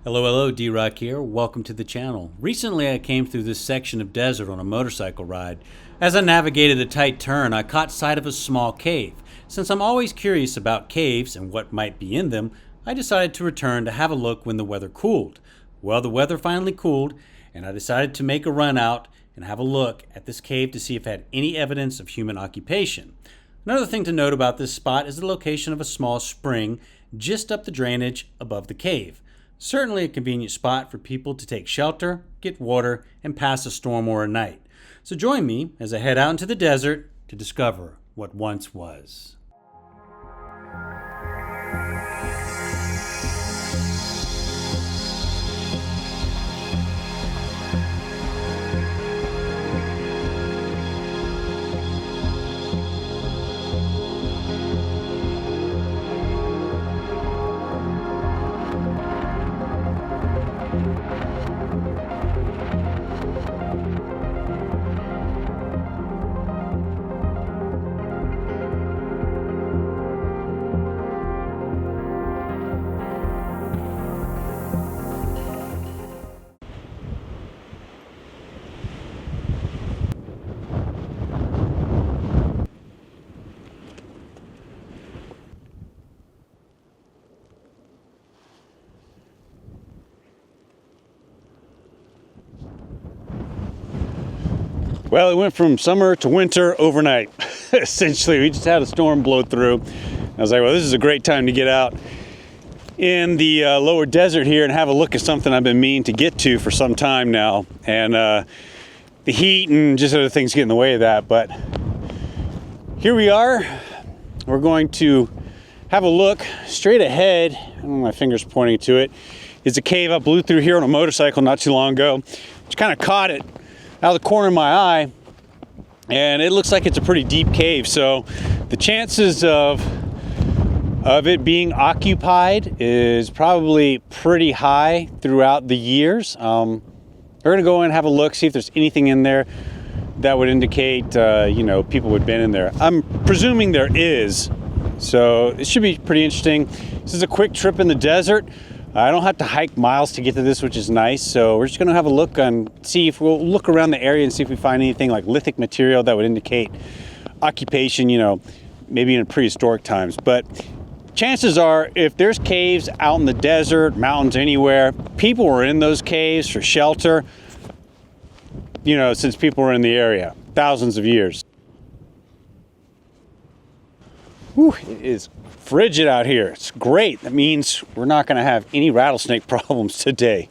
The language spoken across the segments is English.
Hello, D-Rock here. Welcome to the channel. Recently I came through this section of desert on a motorcycle ride. As I navigated a tight turn, I caught sight of a small cave. Since I'm always curious about caves and what might be in them, I decided to return to have a look when the weather cooled. Well, the weather finally cooled, and I decided to make a run out and have a look at this cave to see if it had any evidence of human occupation. Another thing to note about this spot is the location of a small spring just up the drainage above the cave. Certainly a convenient spot for people to take shelter, get water, and pass a storm or a night. So join me as I head out into the desert to discover what once was. Well, it went from summer to winter overnight. Essentially, we just had a storm blow through. I was like, well, this is a great time to get out in the lower desert here and have a look at something I've been meaning to get to for some time now. And the heat and just other things get in the way of that. But here we are. We're going to have a look straight ahead. I don't know, my finger's pointing to it. Is a cave I blew through here on a motorcycle not too long ago. Just kind of caught it out of the corner of my eye, and it looks like it's a pretty deep cave, so the chances of it being occupied is probably pretty high throughout the years. We're gonna go in and have a look, see if there's anything in there that would indicate people would have been in there. I'm presuming there is, so it should be pretty interesting. This is a quick trip in the desert. I don't have to hike miles to get to this, which is nice. So we're just gonna have a look and see if we'll look around the area and see if we find anything like lithic material that would indicate occupation, maybe in prehistoric times. But chances are, if there's caves out in the desert, mountains, anywhere, people were in those caves for shelter, since people were in the area, thousands of years. Whew, it is frigid out here. It's great. That means we're not going to have any rattlesnake problems today.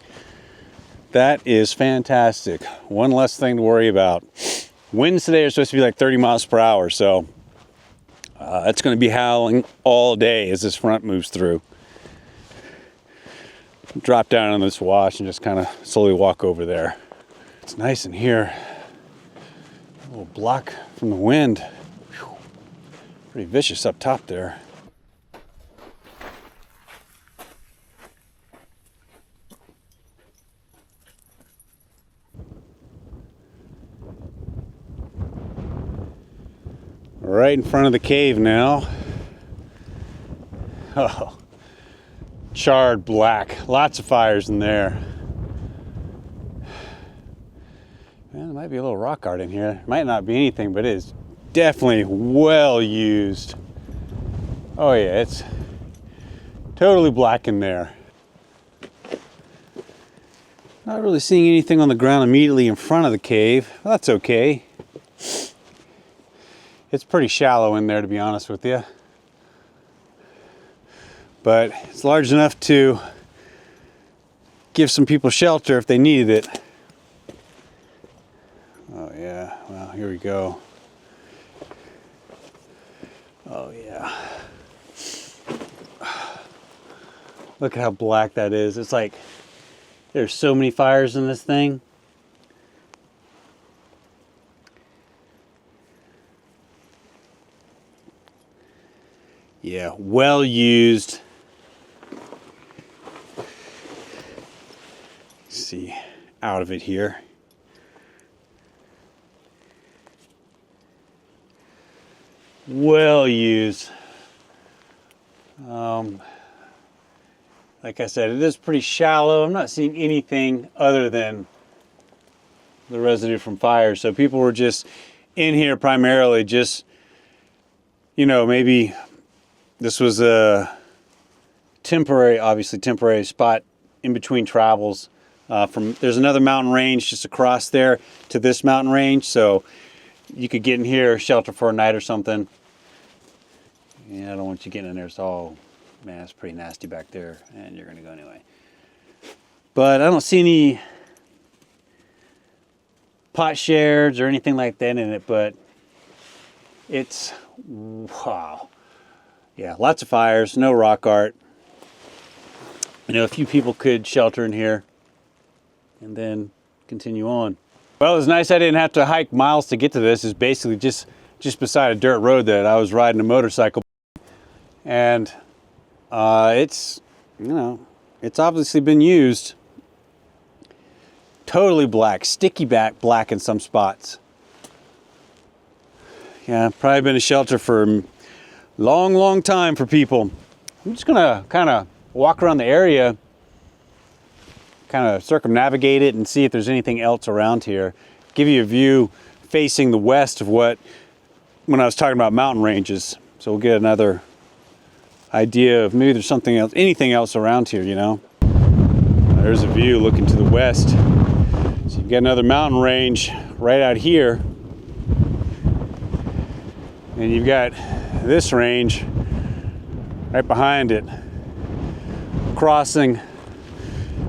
That is fantastic. One less thing to worry about. Winds today are supposed to be like 30 miles per hour, so it's going to be howling all day as this front moves through. Drop down on this wash and just kind of slowly walk over there. It's nice in here. A little block from the wind. Whew. Pretty vicious up top there. Right in front of the cave now. Oh, charred black. Lots of fires in there. Man, there might be a little rock art in here. Might not be anything, but it is definitely well used. Oh yeah, it's totally black in there. Not really seeing anything on the ground immediately in front of the cave. Well, that's okay. It's pretty shallow in there, to be honest with you. But it's large enough to give some people shelter if they needed it. Oh yeah, well, here we go. Oh yeah. Look at how black that is. It's like there's so many fires in this thing. Yeah, well used. Let's see, out of it here. Well used. like I said, it is pretty shallow. I'm not seeing anything other than the residue from fire. So people were just in here primarily just, you know, maybe this was a temporary, obviously temporary spot in between travels. There's another mountain range just across there to this mountain range. So you could get in here, shelter for a night or something. Yeah, I don't want you getting in there. It's all, man, it's pretty nasty back there, and you're gonna go anyway. But I don't see any pot shards or anything like that in it, but it's, wow. Yeah, lots of fires, no rock art. You know, a few people could shelter in here and then continue on. Well, it was nice I didn't have to hike miles to get to this. It's basically just beside a dirt road that I was riding a motorcycle. And it's, you know, it's obviously been used. Totally black, sticky black in some spots. Yeah, probably been a shelter for a long time for people. I'm just gonna kind of walk around the area, kind of circumnavigate it and see if there's anything else around here. Give you a view facing the west of when I was talking about mountain ranges. So we'll get another idea of maybe there's something else, anything else around here, you know. There's a view looking to the west. So you've got another mountain range right out here. And you've got this range right behind it, crossing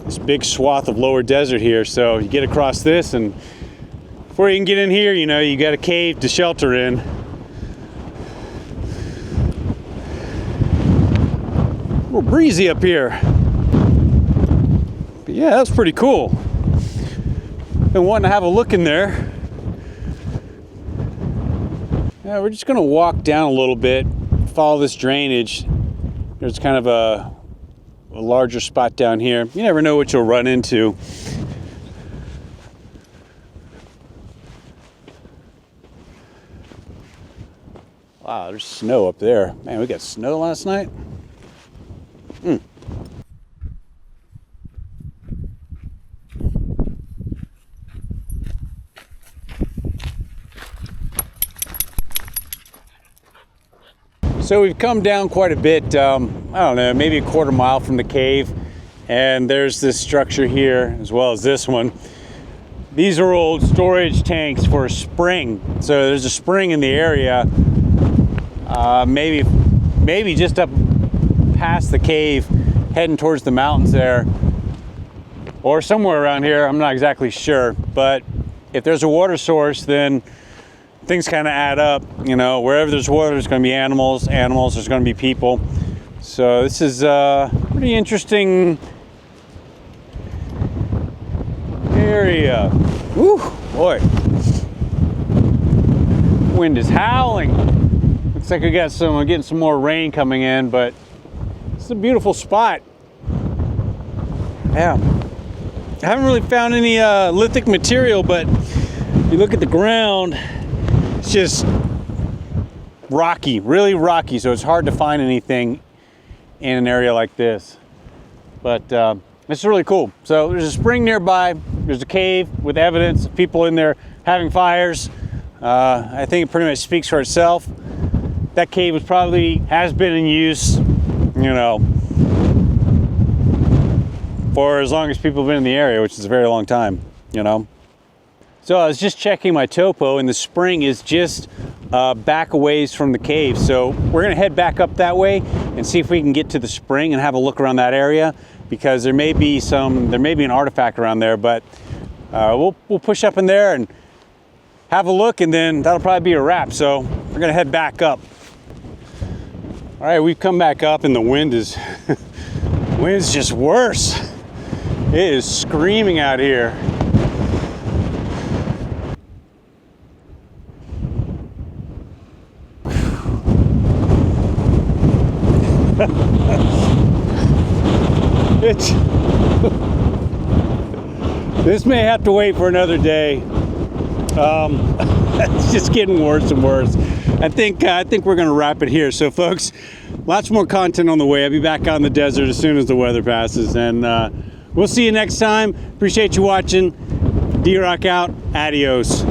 this big swath of lower desert here. So you get across this, and before you can get in here, you know, you got a cave to shelter in. A little breezy up here. But yeah, that's pretty cool. Been wanting to have a look in there. Yeah, we're just gonna walk down a little bit, follow this drainage. There's kind of a larger spot down here. You never know what you'll run into. Wow, there's snow up there. Man, we got snow last night. So we've come down quite a bit, I don't know, maybe a quarter mile from the cave, and there's this structure here as well as this one. These are old storage tanks for a spring. So there's a spring in the area, maybe just up past the cave, heading towards the mountains there, or somewhere around here. I'm not exactly sure, but if there's a water source, then things kind of add up. You know, wherever there's water, there's going to be animals, there's going to be people. So this is a pretty interesting area. Woo, boy. Wind is howling. Looks like we're getting some more rain coming in, but it's a beautiful spot. Yeah. I haven't really found any lithic material, but if you look at the ground, it's just rocky, really rocky, so it's hard to find anything in an area like this. But it's really cool. So there's a spring nearby, there's a cave with evidence of people in there having fires. I think it pretty much speaks for itself. That cave has been in use, you know, for as long as people have been in the area, which is a very long time, you know. So I was just checking my topo, and the spring is just back a ways from the cave. So we're gonna head back up that way and see if we can get to the spring and have a look around that area, because there may be an artifact around there, but we'll push up in there and have a look, and then that'll probably be a wrap. So we're gonna head back up. All right, we've come back up, and the wind is wind's just worse. It is screaming out here. This may have to wait for another day. It's just getting worse and worse. I think we're going to wrap it here. So, folks, lots more content on the way. I'll be back out in the desert as soon as the weather passes, and we'll see you next time. Appreciate you watching. D-Rock out. Adios.